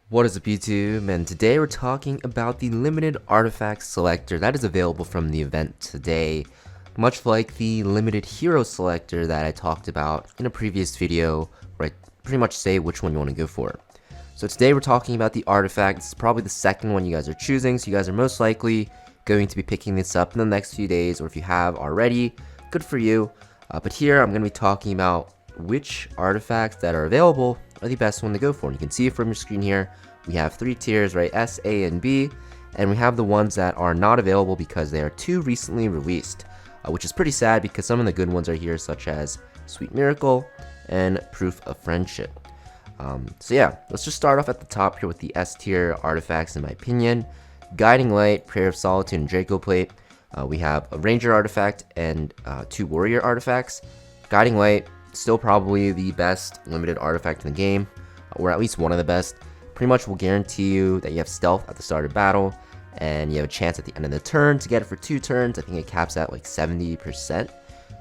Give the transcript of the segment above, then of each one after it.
What is up, YouTube? And today we're talking about the limited artifact selector that is available from the event today, much like the limited hero selector that I talked about in a previous video where I pretty much say which one you want to go for. So today we're talking about the artifact. This is probably the second one you guys are choosing, so you guys are most likely going to be picking this up in the next few days, or if you have already, good for you. But here I'm going to be talking about which artifacts that are available are the best one to go for. And you can see it from your screen here. We have three tiers, right? S, A, and B. And we have the ones that are not available because they are too recently released, which is pretty sad because some of the good ones are here, such as Sweet Miracle and Proof of Friendship. So yeah, let's just start off at the top here with the S tier artifacts in my opinion. Guiding Light, Prayer of Solitude, and Draco Plate. We have a Ranger artifact and two Warrior artifacts. Guiding Light, still probably the best limited artifact in the game, or at least one of the best. Pretty much will guarantee you that you have stealth at the start of battle, and you have a chance at the end of the turn to get it for 2 turns. I think it caps at like 70%.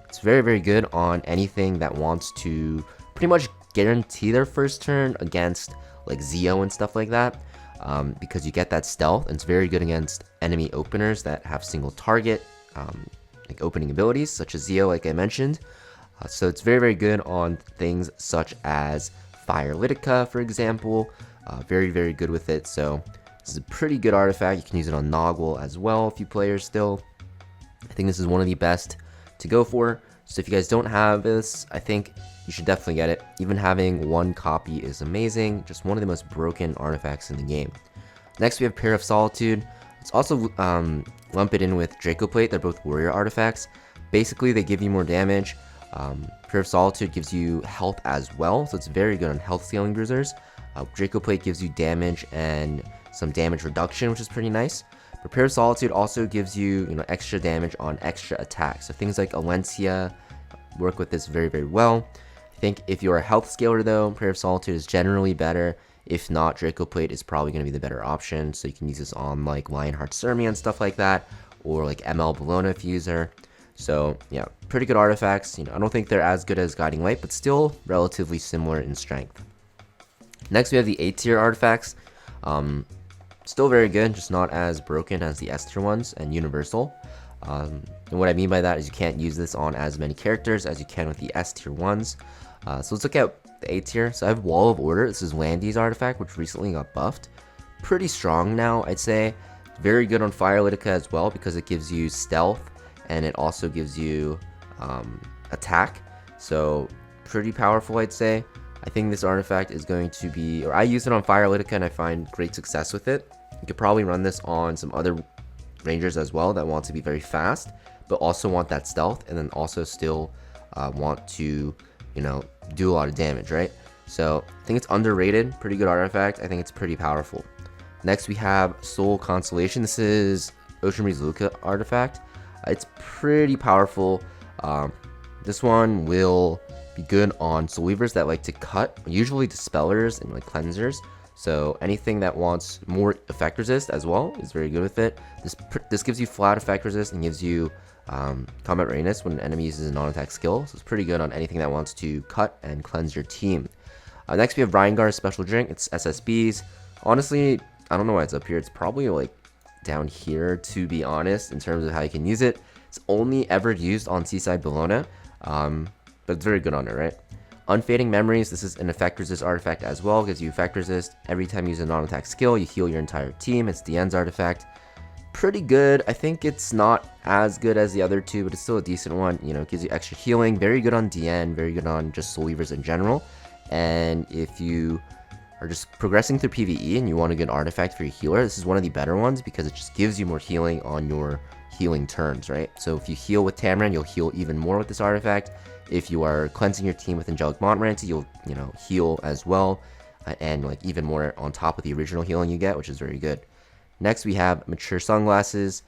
It's very, very good on anything that wants to pretty much guarantee their first turn against like Zeo and stuff like that, because you get that stealth, and it's very good against enemy openers that have single target like opening abilities, such as Zeo, like I mentioned. So it's very, very good on things such as Firelytica, for example. Very, very good with it. So this is a pretty good artifact. You can use it on Noggle as well, a few players still. I think this is one of the best to go for. So if you guys don't have this, I think you should definitely get it. Even having one copy is amazing. Just one of the most broken artifacts in the game. Next we have Prayer of Solitude. Let's also lump it in with Draco Plate. They're both warrior artifacts. Basically they give you more damage. Prayer of Solitude gives you health as well, so it's very good on health scaling bruisers. Draco Plate gives you damage and some damage reduction, which is pretty nice. But Prayer of Solitude also gives you, extra damage on extra attacks. So things like Alencia work with this very, very well. I think if you're a health scaler though, Prayer of Solitude is generally better. If not, Draco Plate is probably going to be the better option. So you can use this on like Lionheart Sirmia and stuff like that, or like ML Bologna if you use her. So yeah, pretty good artifacts. I don't think they're as good as Guiding Light, but still relatively similar in strength. Next we have the A tier artifacts. Still very good, just not as broken as the S tier ones and universal. And what I mean by that is you can't use this on as many characters as you can with the S tier ones. So let's look at the A tier. So I have Wall of Order. This is Landy's artifact, which recently got buffed. Pretty strong now, I'd say. Very good on Firelytica as well because it gives you stealth, and it also gives you attack. So pretty powerful, I'd say. I think this artifact is going to be, or I use it on Firelytica and I find great success with it. You could probably run this on some other rangers as well that want to be very fast, but also want that stealth, and then also still want to, do a lot of damage, right? So I think it's underrated, pretty good artifact. I think it's pretty powerful. Next we have Soul Constellation. This is Ocean Breeze Luca artifact. It's pretty powerful. This one will be good on Soul Weavers that like to cut, usually Dispellers and like Cleansers. So anything that wants more effect resist as well is very good with it. This gives you flat effect resist and gives you combat readiness when an enemy uses a non-attack skill. So it's pretty good on anything that wants to cut and cleanse your team. Next we have Reingar's Special Drink. It's SSBs. Honestly, I don't know why it's up here. It's probably like down here, to be honest, in terms of how you can use it. It's only ever used on Seaside Bologna, but it's very good on it, right? Unfading Memories. This is an effect resist artifact as well. Gives you effect resist every time you use a non-attack skill. You heal your entire team. It's Diane's artifact. Pretty good. I think it's not as good as the other two, but it's still a decent one. It gives you extra healing. Very good on Diane. Very good on just Soul Weavers in general. And if you are just progressing through PvE and you want a good artifact for your healer, this is one of the better ones because it just gives you more healing on your healing turns, right? So if you heal with Tamaran, you'll heal even more with this artifact. If you are cleansing your team with Angelic Montmorency, you'll heal as well, and like even more on top of the original healing you get, which is very good. Next we have Mature Sunglasses.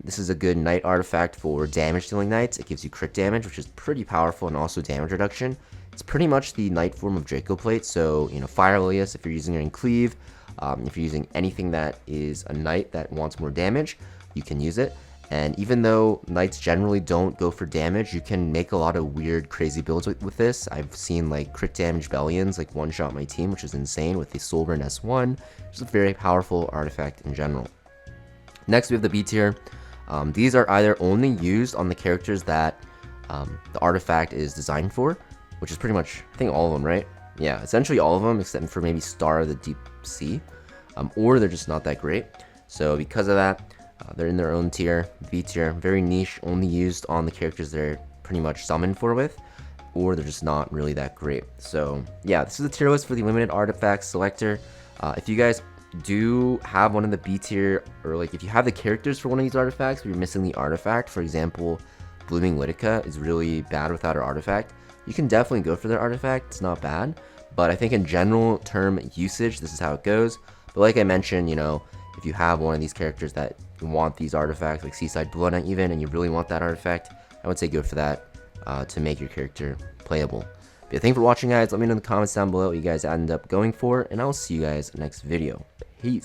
This is a good knight artifact for damage dealing knights. It gives you crit damage, which is pretty powerful, and also damage reduction. It's pretty much the knight form of Draco Plate. So Fire Lilius if you're using it in Cleave. If you're using anything that is a knight that wants more damage, you can use it. And even though knights generally don't go for damage, you can make a lot of weird, crazy builds with this. I've seen like crit damage Bellions like one-shot my team, which is insane with the Soulburn S1, which is a very powerful artifact in general. Next, we have the B tier. These are either only used on the characters that the artifact is designed for, which is pretty much, I think, all of them, right? Yeah, essentially all of them, except for maybe Star of the Deep Sea, or they're just not that great. So because of that, they're in their own tier, B tier, very niche, only used on the characters they're pretty much summoned for with, or they're just not really that great. So yeah, this is the tier list for the limited artifacts selector. If you guys do have one of the B tier, or like if you have the characters for one of these artifacts but you're missing the artifact, for example, Blooming Litica is really bad without her artifact, you can definitely go for their artifact, it's not bad. But I think in general term usage, this is how it goes. But like I mentioned, you know, if you have one of these characters that want these artifacts, like Seaside Blood Knight even, and you really want that artifact, I would say go for that to make your character playable. But yeah, thanks for watching, guys. Let me know in the comments down below what you guys end up going for, and I'll see you guys next video. Peace.